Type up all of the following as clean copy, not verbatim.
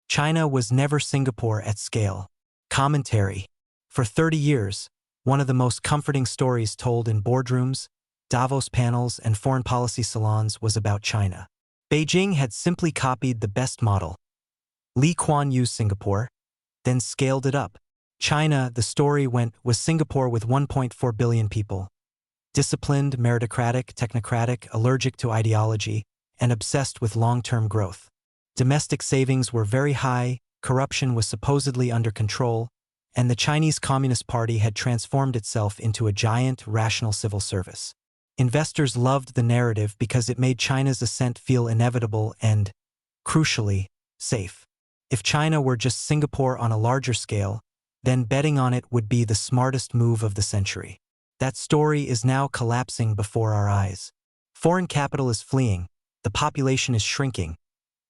China was never Singapore at scale. Commentary. For 30 years, one of the most comforting stories told in boardrooms, Davos panels, and foreign policy salons was about China. Beijing had simply copied the best model, Lee Kuan Yew's Singapore, then scaled it up. China, the story went, was Singapore with 1.4 billion people. Disciplined, meritocratic, technocratic, allergic to ideology, and obsessed with long-term growth. Domestic savings were very high, corruption was supposedly under control, and the Chinese Communist Party had transformed itself into a giant, rational civil service. Investors loved the narrative because it made China's ascent feel inevitable and, crucially, safe. If China were just Singapore on a larger scale, then betting on it would be the smartest move of the century. That story is now collapsing before our eyes. Foreign capital is fleeing, the population is shrinking,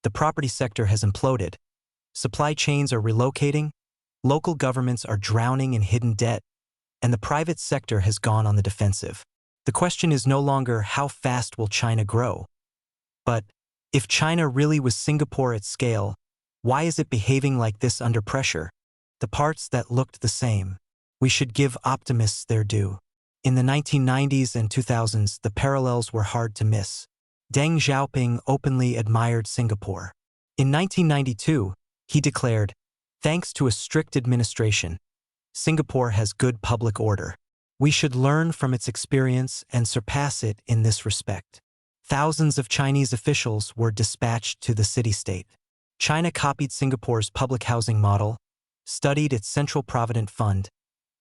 the property sector has imploded, supply chains are relocating, local governments are drowning in hidden debt, and the private sector has gone on the defensive. The question is no longer how fast will China grow, but if China really was Singapore at scale, why is it behaving like this under pressure? The parts that looked the same. We should give optimists their due. In the 1990s and 2000s, the parallels were hard to miss. Deng Xiaoping openly admired Singapore. In 1992, he declared, "Thanks to a strict administration, Singapore has good public order. We should learn from its experience and surpass it in this respect." Thousands of Chinese officials were dispatched to the city-state. China copied Singapore's public housing model, studied its Central Provident Fund,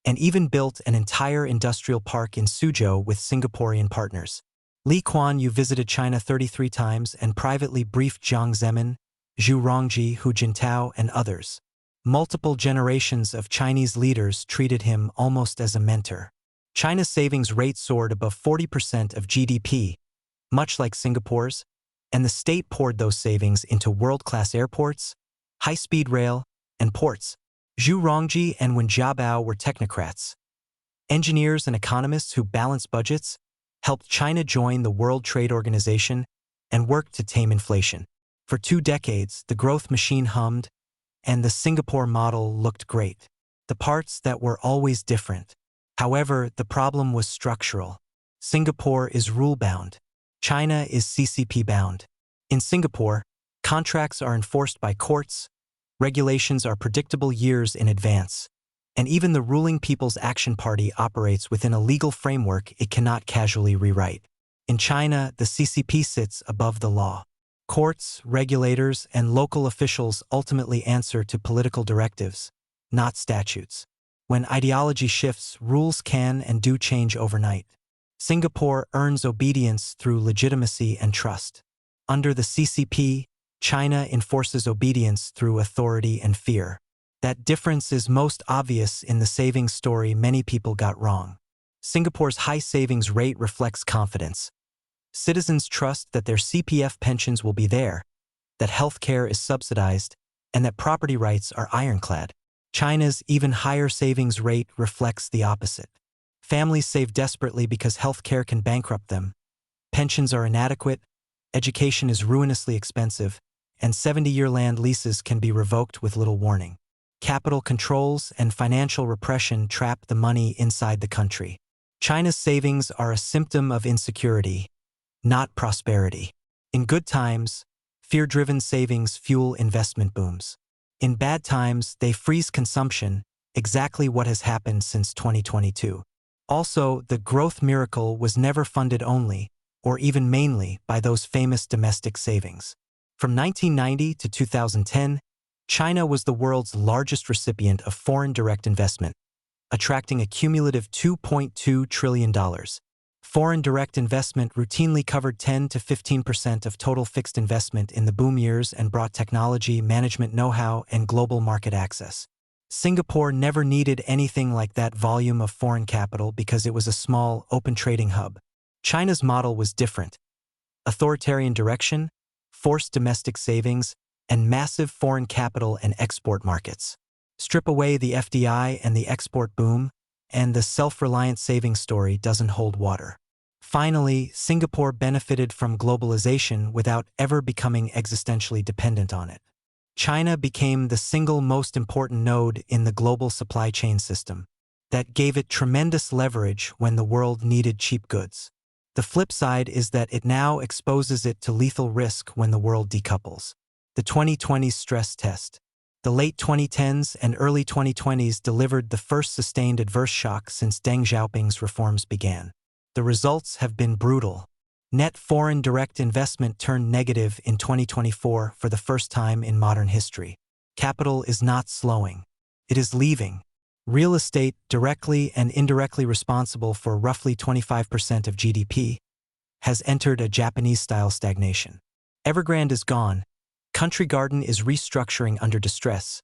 and even built an entire industrial park in Suzhou with Singaporean partners. Lee Kuan Yew visited China 33 times and privately briefed Jiang Zemin, Zhu Rongji, Hu Jintao, and others. Multiple generations of Chinese leaders treated him almost as a mentor. China's savings rate soared above 40% of GDP, much like Singapore's, and the state poured those savings into world-class airports, high-speed rail, and ports. Zhu Rongji and Wen Jiabao were technocrats, engineers and economists who balanced budgets, helped China join the World Trade Organization, and worked to tame inflation. For 2 decades, the growth machine hummed, and the Singapore model looked great. The parts that were always different. However, the problem was structural. Singapore is rule-bound. China is CCP-bound. In Singapore, contracts are enforced by courts, regulations are predictable years in advance, and even the ruling People's Action Party operates within a legal framework it cannot casually rewrite. In China, the CCP sits above the law. Courts, regulators, and local officials ultimately answer to political directives, not statutes. When ideology shifts, rules can and do change overnight. Singapore earns obedience through legitimacy and trust. Under the CCP, China enforces obedience through authority and fear. That difference is most obvious in the savings story many people got wrong. Singapore's high savings rate reflects confidence. Citizens trust that their CPF pensions will be there, that healthcare is subsidized, and that property rights are ironclad. China's even higher savings rate reflects the opposite. Families save desperately because healthcare can bankrupt them, pensions are inadequate, education is ruinously expensive, and 70-year land leases can be revoked with little warning. Capital controls and financial repression trap the money inside the country. China's savings are a symptom of insecurity, not prosperity. In good times, fear-driven savings fuel investment booms. In bad times, they freeze consumption, exactly what has happened since 2022. Also, the growth miracle was never funded only, or even mainly, by those famous domestic savings. From 1990 to 2010, China was the world's largest recipient of foreign direct investment, attracting a cumulative $2.2 trillion. Foreign direct investment routinely covered 10 to 15% of total fixed investment in the boom years and brought technology, management know-how, and global market access. Singapore never needed anything like that volume of foreign capital because it was a small, open trading hub. China's model was different. Authoritarian direction, forced domestic savings, and massive foreign capital and export markets. Strip away the FDI and the export boom, and the self-reliant savings story doesn't hold water. Finally, Singapore benefited from globalization without ever becoming existentially dependent on it. China became the single most important node in the global supply chain system. That gave it tremendous leverage when the world needed cheap goods. The flip side is that it now exposes it to lethal risk when the world decouples. The 2020s stress test. The late 2010s and early 2020s delivered the first sustained adverse shock since Deng Xiaoping's reforms began. The results have been brutal. Net foreign direct investment turned negative in 2024 for the first time in modern history. Capital is not slowing. It is leaving. Real estate, directly and indirectly responsible for roughly 25% of GDP, has entered a Japanese-style stagnation. Evergrande is gone, Country Garden is restructuring under distress,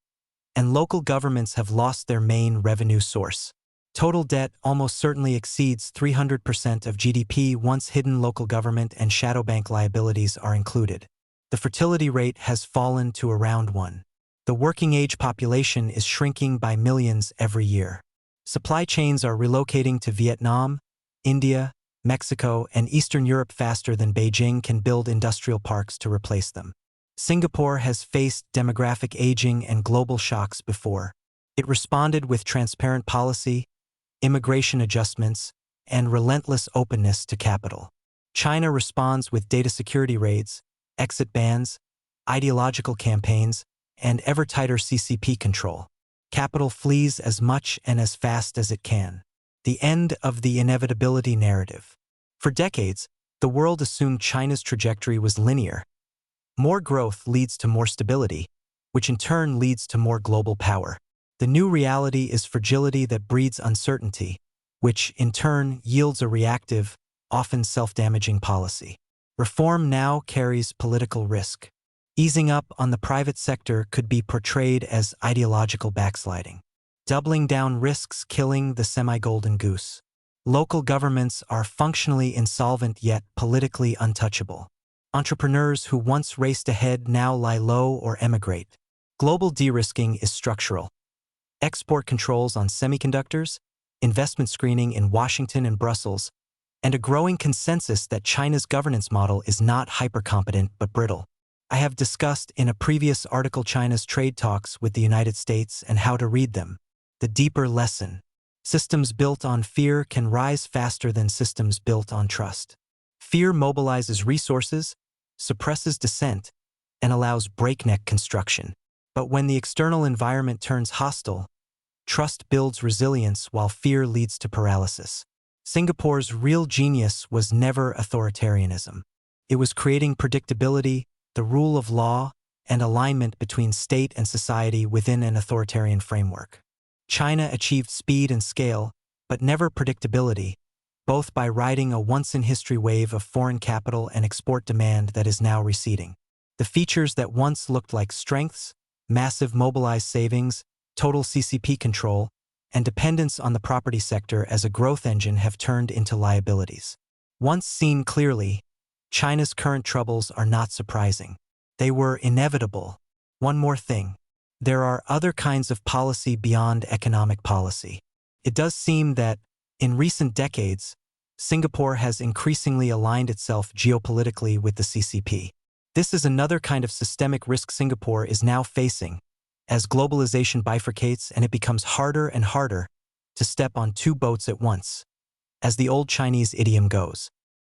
and local governments have lost their main revenue source. Total debt almost certainly exceeds 300% of GDP once hidden local government and shadow bank liabilities are included. The fertility rate has fallen to around 1. The working-age population is shrinking by millions every year. Supply chains are relocating to Vietnam, India, Mexico, and Eastern Europe faster than Beijing can build industrial parks to replace them. Singapore has faced demographic aging and global shocks before. It responded with transparent policy, immigration adjustments, and relentless openness to capital. China responds with data security raids, exit bans, ideological campaigns, and ever tighter CCP control. Capital flees as much and as fast as it can. The end of the inevitability narrative. For decades, the world assumed China's trajectory was linear. More growth leads to more stability, which in turn leads to more global power. The new reality is fragility that breeds uncertainty, which in turn yields a reactive, often self-damaging policy. Reform now carries political risk. Easing up on the private sector could be portrayed as ideological backsliding. Doubling down risks killing the semi-golden goose. Local governments are functionally insolvent yet politically untouchable. Entrepreneurs who once raced ahead now lie low or emigrate. Global de-risking is structural. Export controls on semiconductors, investment screening in Washington and Brussels, and a growing consensus that China's governance model is not hyper-competent but brittle. I have discussed in a previous article China's trade talks with the United States and how to read them. The deeper lesson. Systems built on fear can rise faster than systems built on trust. Fear mobilizes resources, suppresses dissent, and allows breakneck construction. But when the external environment turns hostile, trust builds resilience while fear leads to paralysis. Singapore's real genius was never authoritarianism. It was creating predictability, the rule of law, and alignment between state and society within an authoritarian framework. China achieved speed and scale, but never predictability, both by riding a once-in-history wave of foreign capital and export demand that is now receding. The features that once looked like strengths, massive mobilized savings, total CCP control, and dependence on the property sector as a growth engine have turned into liabilities. Once seen clearly, China's current troubles are not surprising. They were inevitable. One more thing. There are other kinds of policy beyond economic policy. It does seem that, in recent decades, Singapore has increasingly aligned itself geopolitically with the CCP. This is another kind of systemic risk Singapore is now facing, as globalization bifurcates and it becomes harder and harder to step on two boats at once. As the old Chinese idiom goes,